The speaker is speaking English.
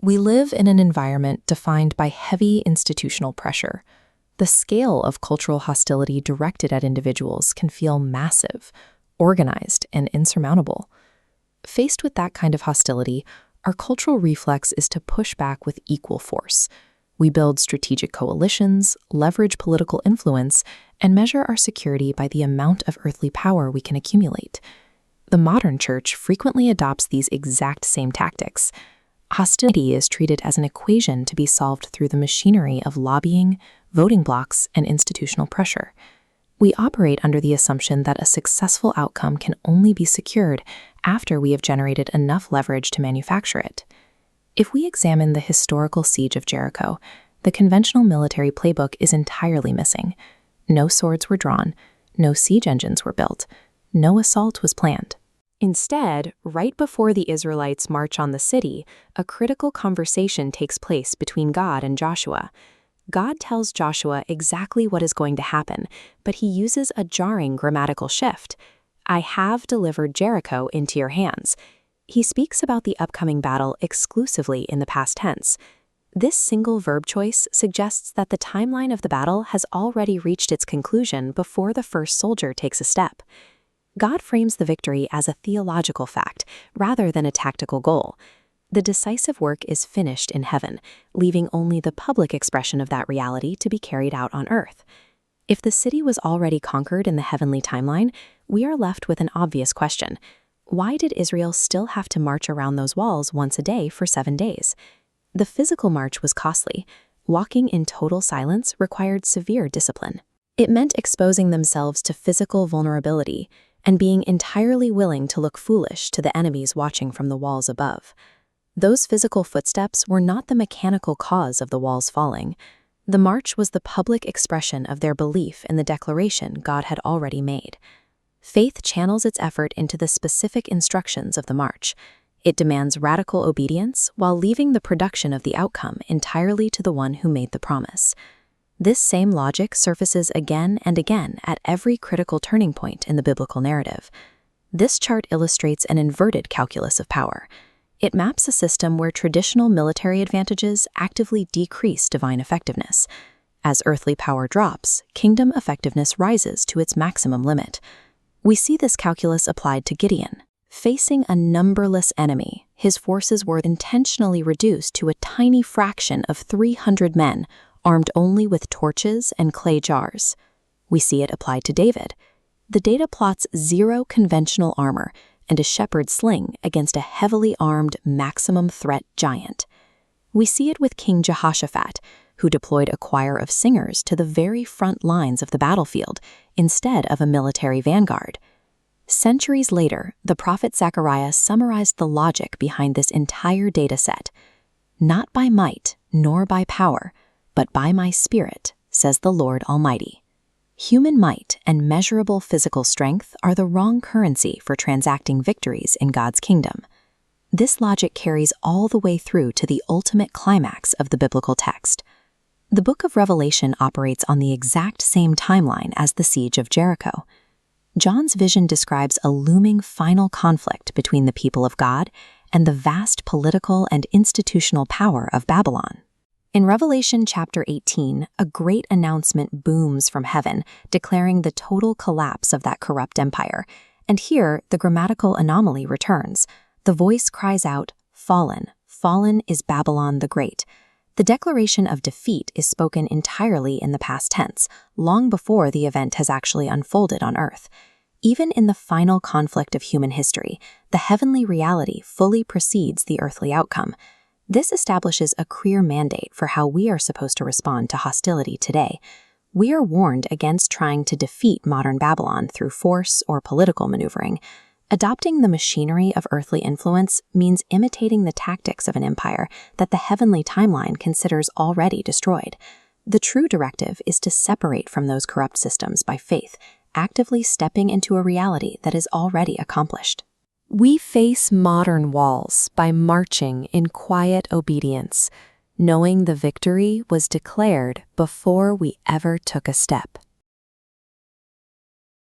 We live in an environment defined by heavy institutional pressure. The scale of cultural hostility directed at individuals can feel massive, organized, and insurmountable. Faced with that kind of hostility, our cultural reflex is to push back with equal force. We build strategic coalitions, leverage political influence, and measure our security by the amount of earthly power we can accumulate. The modern church frequently adopts these exact same tactics. Hostility is treated as an equation to be solved through the machinery of lobbying, voting blocks, and institutional pressure. We operate under the assumption that a successful outcome can only be secured after we have generated enough leverage to manufacture it. If we examine the historical siege of Jericho, the conventional military playbook is entirely missing. No swords were drawn, no siege engines were built, no assault was planned. Instead, right before the Israelites march on the city, a critical conversation takes place between God and Joshua. God tells Joshua exactly what is going to happen, but he uses a jarring grammatical shift. "I have delivered Jericho into your hands." He speaks about the upcoming battle exclusively in the past tense. This single verb choice suggests that the timeline of the battle has already reached its conclusion before the first soldier takes a step. God frames the victory as a theological fact rather than a tactical goal. The decisive work is finished in heaven, leaving only the public expression of that reality to be carried out on earth. If the city was already conquered in the heavenly timeline, we are left with an obvious question. Why did Israel still have to march around those walls once a day for 7 days? The physical march was costly. Walking in total silence required severe discipline. It meant exposing themselves to physical vulnerability and being entirely willing to look foolish to the enemies watching from the walls above. Those physical footsteps were not the mechanical cause of the walls falling. The march was the public expression of their belief in the declaration God had already made. Faith channels its effort into the specific instructions of the march. It demands radical obedience while leaving the production of the outcome entirely to the one who made the promise. This same logic surfaces again and again at every critical turning point in the biblical narrative. This chart illustrates an inverted calculus of power. It maps a system where traditional military advantages actively decrease divine effectiveness. As earthly power drops, kingdom effectiveness rises to its maximum limit. We see this calculus applied to Gideon. Facing a numberless enemy, his forces were intentionally reduced to a tiny fraction of 300 men, armed only with torches and clay jars. We see it applied to David. The data plots 0 conventional armor and a shepherd's sling against a heavily armed maximum threat giant. We see it with King Jehoshaphat, who deployed a choir of singers to the very front lines of the battlefield instead of a military vanguard. Centuries later, the prophet Zechariah summarized the logic behind this entire data set. "Not by might, nor by power, but by my Spirit, says the Lord Almighty." Human might and measurable physical strength are the wrong currency for transacting victories in God's kingdom. This logic carries all the way through to the ultimate climax of the biblical text. The book of Revelation operates on the exact same timeline as the siege of Jericho. John's vision describes a looming final conflict between the people of God and the vast political and institutional power of Babylon. In Revelation chapter 18, a great announcement booms from heaven, declaring the total collapse of that corrupt empire. And here, the grammatical anomaly returns. The voice cries out, "Fallen, fallen is Babylon the Great." The declaration of defeat is spoken entirely in the past tense, long before the event has actually unfolded on earth. Even in the final conflict of human history, the heavenly reality fully precedes the earthly outcome. This establishes a clear mandate for how we are supposed to respond to hostility today. We are warned against trying to defeat modern Babylon through force or political maneuvering. Adopting the machinery of earthly influence means imitating the tactics of an empire that the heavenly timeline considers already destroyed. The true directive is to separate from those corrupt systems by faith, actively stepping into a reality that is already accomplished. We face modern walls by marching in quiet obedience, knowing the victory was declared before we ever took a step.